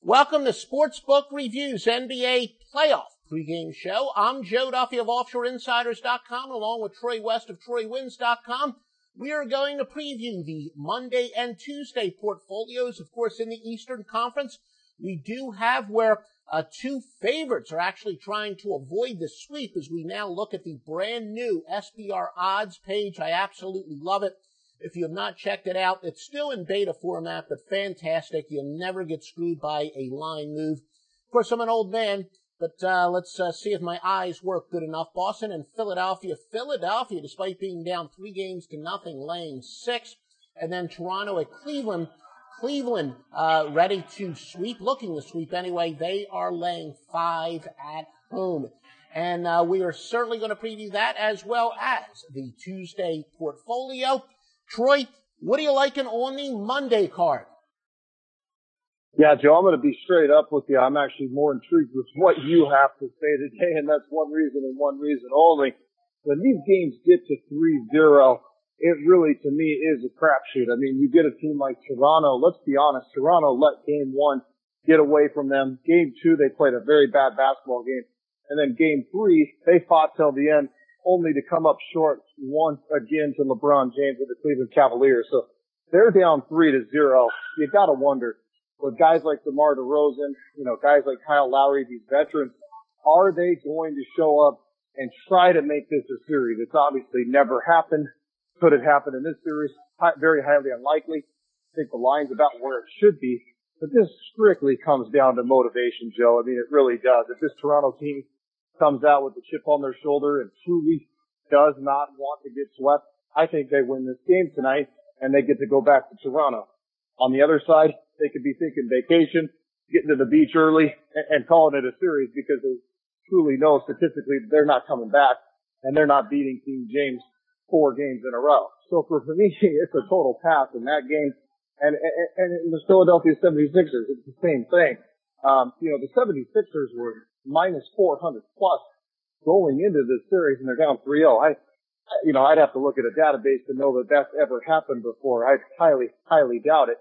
Welcome to Sportsbook Review's NBA Playoff Pregame Show. I'm Joe Duffy of OffshoreInsiders.com along with Troy West of TroyWins.com. We are going to preview the Monday and Tuesday portfolios, of course, in the Eastern Conference. We do have where two favorites are actually trying to avoid the sweep as we now look at the brand new SBR odds page. I absolutely love it. If you have not checked it out, it's still in beta format, but fantastic. You'll never get screwed by a line move. Of course, I'm an old man, but let's see if my eyes work good enough. Boston and Philadelphia. Philadelphia, despite being down 3-0, laying 6. And then Toronto at Cleveland. Cleveland ready to sweep, looking to sweep anyway. They are laying 5 at home. And we are certainly going to preview that as well as the Tuesday portfolio. Troy, what are you liking on the Monday card? Yeah, Joe, I'm going to be straight up with you. I'm actually more intrigued with what you have to say today, and that's one reason and one reason only. When these games get to 3-0, it really, to me, is a crapshoot. I mean, you get a team like Toronto. Let's be honest. Toronto let Game 1 get away from them. Game 2, they played a very bad basketball game. And then Game 3, they fought till the end, only to come up short once again to LeBron James and the Cleveland Cavaliers. So they're down 3-0. You got to wonder, with guys like DeMar DeRozan, guys like Kyle Lowry, these veterans, are they going to show up and try to make this a series? It's obviously never happened. Could it happen in this series? Very highly unlikely. I think the line's about where it should be. But this strictly comes down to motivation, Joe. I mean, it really does. If this Toronto team comes out with the chip on their shoulder and truly does not want to get swept, I think they win this game tonight and they get to go back to Toronto. On the other side, they could be thinking vacation, getting to the beach early and calling it a series because they truly know statistically they're not coming back and they're not beating King James 4 games in a row. So for me, it's a total pass in that game. And in the Philadelphia 76ers, it's the same thing. The 76ers were minus 400 plus going into this series and they're down 3-0. I'd have to look at a database to know that that's ever happened before. I highly doubt it.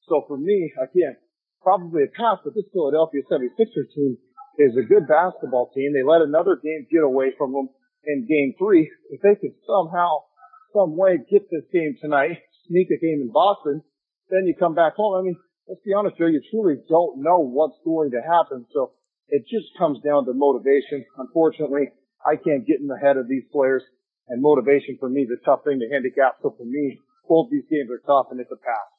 So for me, again, probably a pass, but this Philadelphia 76ers team is a good basketball team. They let another game get away from them in Game 3. If they could somehow, some way get this game tonight, sneak a game in Boston, then you come back home. I mean, let's be honest, Joe, you truly don't know what's going to happen. So it just comes down to motivation. Unfortunately, I can't get in the head of these players, and motivation for me is a tough thing to handicap. So for me, both these games are tough, and it's a pass.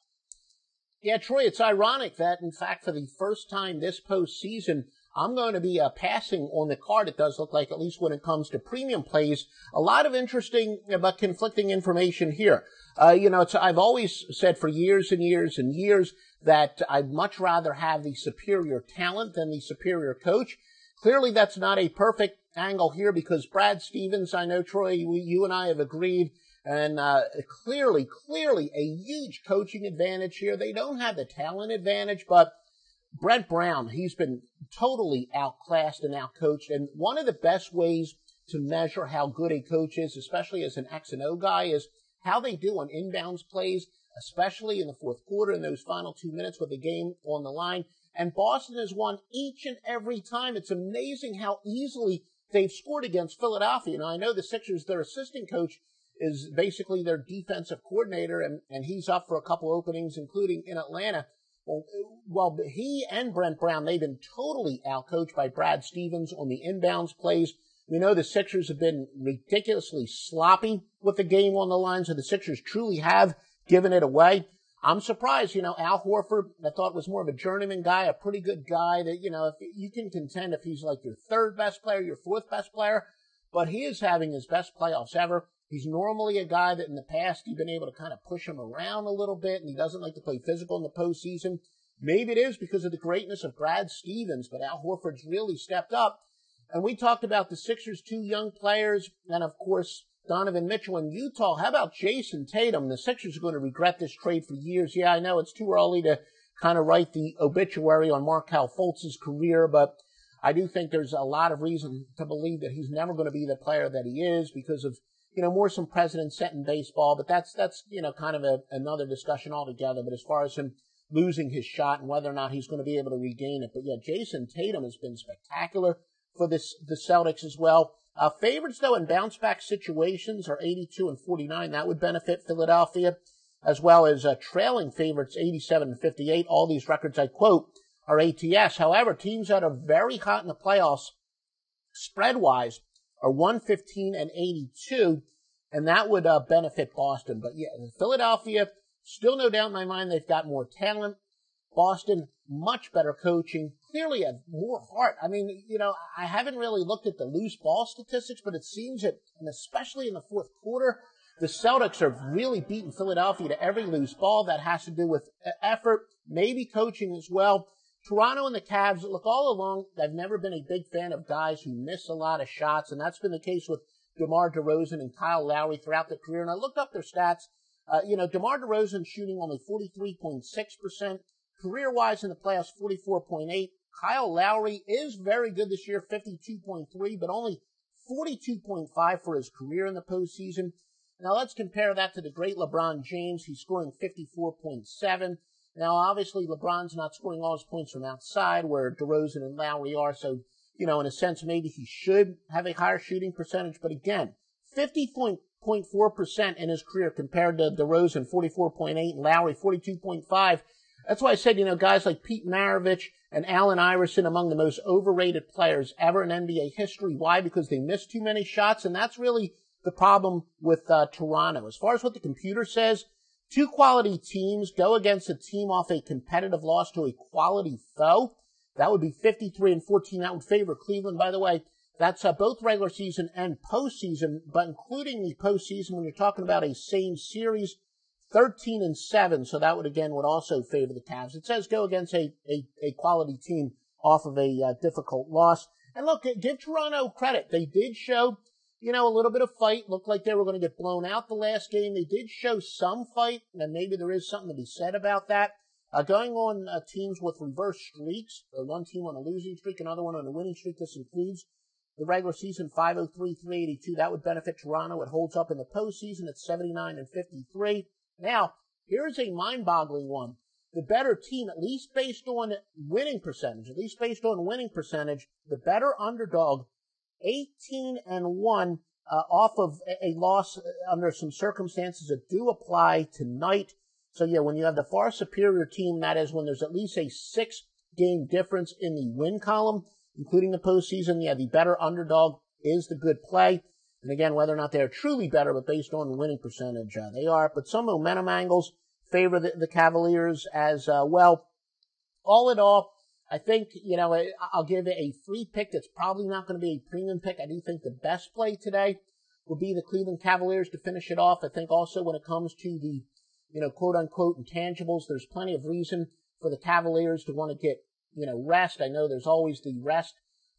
Yeah, Troy, it's ironic that, in fact, for the first time this postseason, I'm going to be passing on the card, it does look like, at least when it comes to premium plays. A lot of interesting but conflicting information here. I've always said for years and years and years that I'd much rather have the superior talent than the superior coach. Clearly, that's not a perfect angle here because Brad Stevens, I know, Troy, you and I have agreed, and clearly a huge coaching advantage here. They don't have the talent advantage, but Brett Brown, he's been totally outclassed and outcoached, and one of the best ways to measure how good a coach is, especially as an X and O guy, is how they do on inbounds plays, especially in the fourth quarter in those final 2 minutes with the game on the line. And Boston has won each and every time. It's amazing how easily they've scored against Philadelphia. Now, I know the Sixers, their assistant coach, is basically their defensive coordinator, and he's up for a couple openings, including in Atlanta. Well, he and Brent Brown, they've been totally outcoached by Brad Stevens on the inbounds plays. We know the Sixers have been ridiculously sloppy with the game on the line, so the Sixers truly have given it away. I'm surprised, Al Horford, I thought was more of a journeyman guy, a pretty good guy that, if you can contend if he's like your third best player, your fourth best player, but he is having his best playoffs ever. He's normally a guy that in the past you've been able to kind of push him around a little bit, and he doesn't like to play physical in the postseason. Maybe it is because of the greatness of Brad Stevens, but Al Horford's really stepped up. And we talked about the Sixers' 2 young players, and of course, Donovan Mitchell in Utah. How about Jason Tatum? The Sixers are going to regret this trade for years. Yeah, I know it's too early to kind of write the obituary on Markelle Fultz's career, but I do think there's a lot of reason to believe that he's never going to be the player that he is because of, more some precedent set in baseball, but that's kind of another discussion altogether. But as far as him losing his shot and whether or not he's going to be able to regain it. But yeah, Jason Tatum has been spectacular for the Celtics as well. Favorites, though, in bounce-back situations are 82 and 49. That would benefit Philadelphia, as well as trailing favorites 87 and 58. All these records I quote are ATS. However, teams that are very hot in the playoffs, spread-wise, are 115 and 82, and that would benefit Boston. But yeah, Philadelphia, still no doubt in my mind they've got more talent. Boston, much better coaching, clearly have more heart. I mean, I haven't really looked at the loose ball statistics, but it seems that, and especially in the fourth quarter, the Celtics have really beaten Philadelphia to every loose ball. That has to do with effort, maybe coaching as well. Toronto and the Cavs, look, all along, I've never been a big fan of guys who miss a lot of shots, and that's been the case with DeMar DeRozan and Kyle Lowry throughout their career. And I looked up their stats. DeMar DeRozan shooting only 43.6%. Career-wise in the playoffs, 44.8. Kyle Lowry is very good this year, 52.3, but only 42.5 for his career in the postseason. Now let's compare that to the great LeBron James. He's scoring 54.7. Now obviously LeBron's not scoring all his points from outside where DeRozan and Lowry are, so, in a sense maybe he should have a higher shooting percentage, but again, 50.4% in his career compared to DeRozan 44.8 and Lowry 42.5. That's why I said, guys like Pete Maravich and Allen Iverson among the most overrated players ever in NBA history. Why? Because they miss too many shots, and that's really the problem with Toronto. As far as what the computer says, two quality teams go against a team off a competitive loss to a quality foe. That would be 53 and 14. That would favor Cleveland, by the way. That's both regular season and postseason, but including the postseason when you're talking about a same series, 13 and 7, so that would also favor the Cavs. It says go against a quality team off of a difficult loss. And look, give Toronto credit. They did show, a little bit of fight. Looked like they were going to get blown out the last game. They did show some fight, and maybe there is something to be said about that. Going on teams with reverse streaks, one team on a losing streak, another one on a winning streak. This includes the regular season 503-382. That would benefit Toronto. It holds up in the postseason at 79 and 53. Now, here's a mind-boggling one. The better team, at least based on winning percentage, the better underdog, 18 and 1, off of a loss under some circumstances that do apply tonight. So yeah, when you have the far superior team, that is when there's at least a 6-game difference in the win column, including the postseason, yeah, the better underdog is the good play. And again, whether or not they're truly better, but based on winning percentage, they are. But some momentum angles favor the Cavaliers as well. All in all, I think, I'll give it a free pick that's probably not going to be a premium pick. I do think the best play today will be the Cleveland Cavaliers to finish it off. I think also when it comes to the, quote-unquote intangibles, there's plenty of reason for the Cavaliers to want to get, rest. I know there's always the rest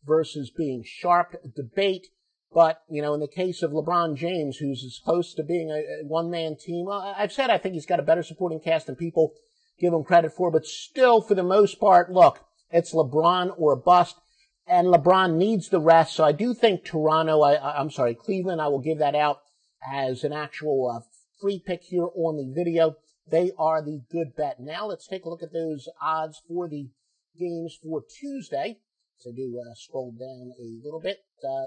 versus being sharp debate. But, in the case of LeBron James, who's as close to being a one-man team, I've said I think he's got a better supporting cast than people give him credit for. But still, for the most part, look, it's LeBron or bust. And LeBron needs the rest. So I do think Cleveland, I will give that out as an actual free pick here on the video. They are the good bet. Now let's take a look at those odds for the games for Tuesday. So do scroll down a little bit.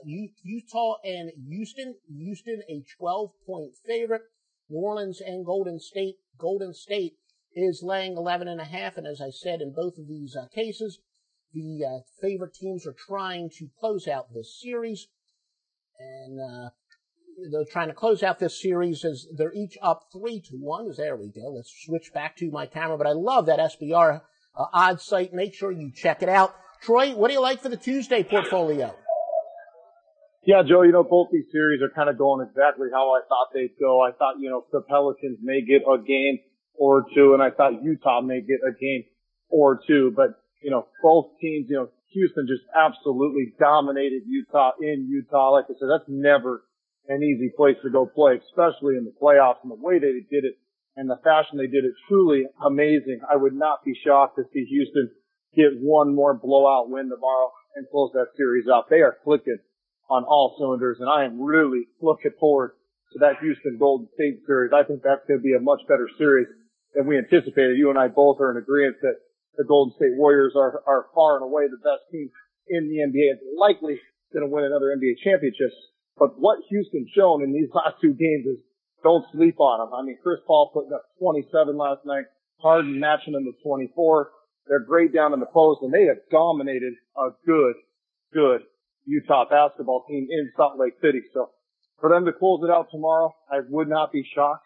Utah and Houston. Houston, a 12-point favorite. New Orleans and Golden State. Golden State is laying 11.5. And as I said, in both of these cases, the favorite teams are trying to close out this series. And they're trying to close out this series as they're each up 3-1. There we go. Let's switch back to my camera. But I love that SBR odds site. Make sure you check it out. Troy, what do you like for the Tuesday portfolio? Yeah, Joe, both these series are kind of going exactly how I thought they'd go. I thought, the Pelicans may get a game or two, and I thought Utah may get a game or two. But, both teams, Houston just absolutely dominated Utah in Utah. Like I said, that's never an easy place to go play, especially in the playoffs, and the way they did it and the fashion they did it, truly amazing. I would not be shocked to see Houston get one more blowout win tomorrow and close that series out. They are clicking on all cylinders, and I am really looking forward to that Houston Golden State series. I think that's going to be a much better series than we anticipated. You and I both are in agreement that the Golden State Warriors are far and away the best team in the NBA and likely going to win another NBA championship. But what Houston's shown in these last two games is don't sleep on them. I mean, Chris Paul putting up 27 last night, Harden matching them to 24. They're great down in the post, and they have dominated a good Utah basketball team in Salt Lake City. So for them to close it out tomorrow, I would not be shocked.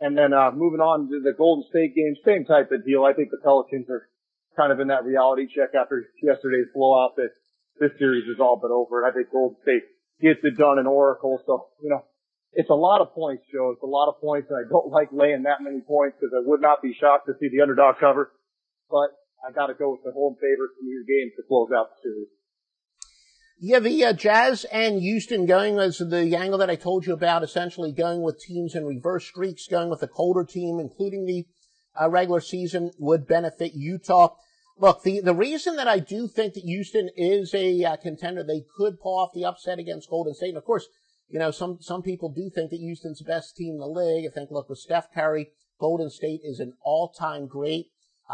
And then moving on to the Golden State game, same type of deal. I think the Pelicans are kind of in that reality check after yesterday's blowout that this series is all but over. And I think Golden State gets it done in Oracle. So, it's a lot of points, Joe. It's a lot of points, and I don't like laying that many points because I would not be shocked to see the underdog cover. But I got to go with the home favorites in these games to close out the series. Yeah, the Jazz and Houston going as the angle that I told you about, essentially going with teams in reverse streaks, going with a colder team, including the regular season, would benefit Utah. Look, the reason that I do think that Houston is a contender, they could pull off the upset against Golden State. And of course, some people do think that Houston's the best team in the league. I think, look, with Steph Curry, Golden State is an all-time great.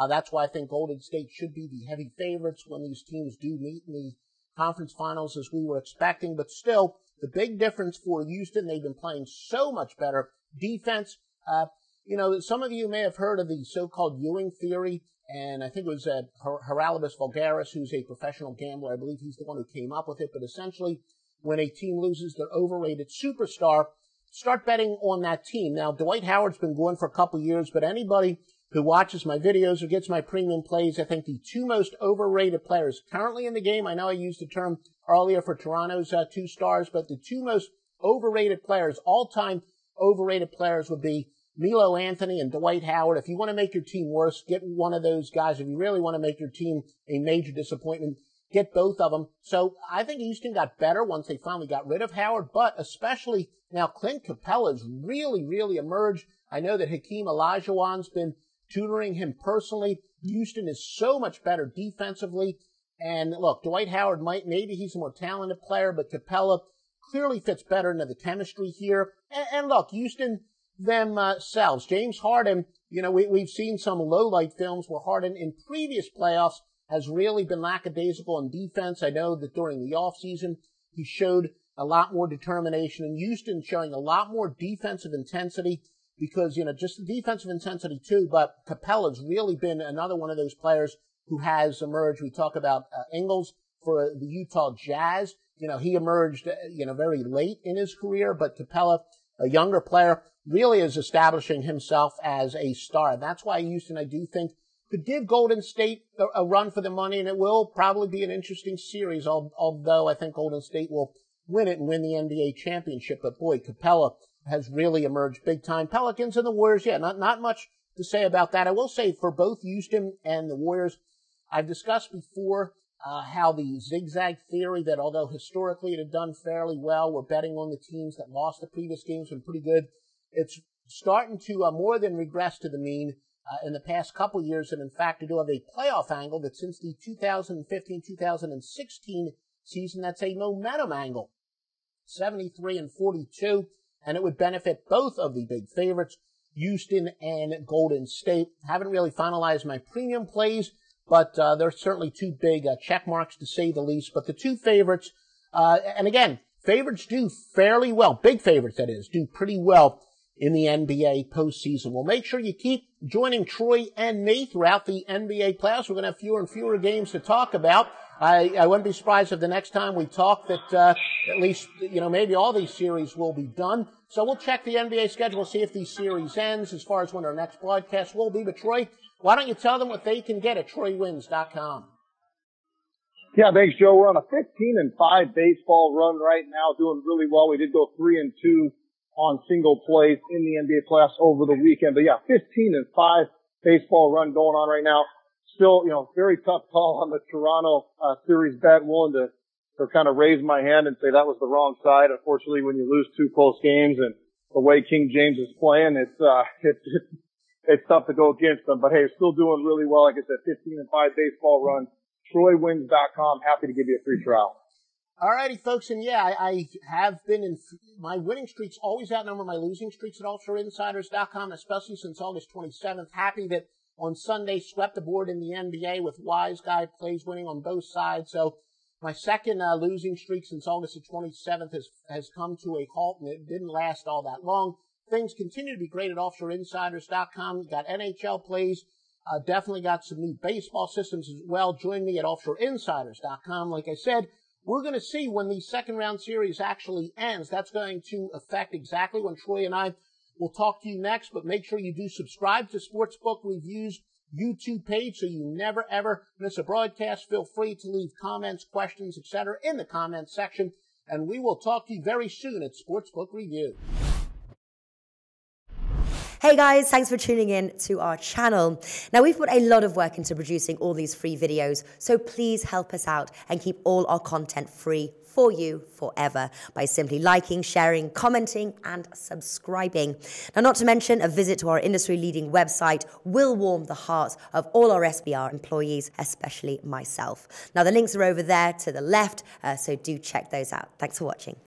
That's why I think Golden State should be the heavy favorites when these teams do meet in the conference finals as we were expecting. But still, the big difference for Houston, they've been playing so much better defense. Some of you may have heard of the so-called Ewing theory, and I think it was Geralibus Vulgaris, who's a professional gambler. I believe he's the one who came up with it. But essentially, when a team loses their overrated superstar, start betting on that team. Now, Dwight Howard's been going for a couple years, but anybody who watches my videos or gets my premium plays, I think the two most overrated players currently in the game, I know I used the term earlier for Toronto's 2 stars, but the two most overrated players, all-time overrated players, would be Milo Anthony and Dwight Howard. If you want to make your team worse, get one of those guys. If you really want to make your team a major disappointment, get both of them. So I think Houston got better once they finally got rid of Howard, but especially now Clint Capella's really, really emerged. I know that Hakeem Olajuwon's been tutoring him personally. Houston is so much better defensively. And look, Dwight Howard maybe he's a more talented player, but Capella clearly fits better into the chemistry here. And look, Houston themselves, James Harden, we've seen some low-light films where Harden in previous playoffs has really been lackadaisical on defense. I know that during the offseason, he showed a lot more determination, and Houston showing a lot more defensive intensity because, just the defensive intensity too, but Capella's really been another one of those players who has emerged. We talk about Ingles for the Utah Jazz. He emerged, very late in his career, but Capella, a younger player, really is establishing himself as a star. And that's why Houston, I do think, could give Golden State a run for the money, and it will probably be an interesting series, although I think Golden State will win it and win the NBA championship. But boy, Capella has really emerged big time. Pelicans and the Warriors, not much to say about that. I will say for both Houston and the Warriors, I've discussed before how the zigzag theory that although historically it had done fairly well, we're betting on the teams that lost the previous games been pretty good. It's starting to more than regress to the mean in the past couple years, and in fact, to do have a playoff angle that since the 2015-2016 season, that's a momentum angle, 73-42, and it would benefit both of the big favorites, Houston and Golden State. Haven't really finalized my premium plays, but there's certainly two big check marks to say the least. But the two favorites, and again, favorites do fairly well, big favorites that is, do pretty well in the NBA postseason. Well, make sure you keep joining Troy and me throughout the NBA playoffs. We're going to have fewer and fewer games to talk about. I wouldn't be surprised if the next time we talk that at least, maybe all these series will be done. So we'll check the NBA schedule, see if these series ends as far as when our next broadcast will be. But Troy, why don't you tell them what they can get at TroyWins.com? Yeah, thanks, Joe. We're on a 15-5 baseball run right now, doing really well. We did go 3-2 on single plays in the NBA playoffs over the weekend. But yeah, 15-5 baseball run going on right now. Still, very tough call on the Toronto series bet. Willing to kind of raise my hand and say that was the wrong side. Unfortunately, when you lose two close games and the way King James is playing, it's tough to go against them. But hey, still doing really well. Like I said, 15-5 baseball run. TroyWins.com. Happy to give you a free trial. Alrighty, folks, and yeah, I have been in my winning streaks always outnumber my losing streaks at offshoreinsiders.com, especially since August 27th. Happy that on Sunday swept the board in the NBA with wise guy plays winning on both sides. So my second losing streak since August the 27th has come to a halt, and it didn't last all that long. Things continue to be great at offshoreinsiders.com. Got NHL plays. Definitely got some new baseball systems as well. Join me at offshoreinsiders.com. Like I said, we're going to see when the second round series actually ends. That's going to affect exactly when Troy and I will talk to you next, but make sure you do subscribe to Sportsbook Review's YouTube page so you never ever miss a broadcast. Feel free to leave comments, questions, etc. in the comments section, and we will talk to you very soon at Sportsbook Review. Hey guys, thanks for tuning in to our channel. Now, we've put a lot of work into producing all these free videos, so please help us out and keep all our content free for you forever by simply liking, sharing, commenting, and subscribing. Now, not to mention, a visit to our industry-leading website will warm the hearts of all our SBR employees, especially myself. Now, the links are over there to the left, so do check those out. Thanks for watching.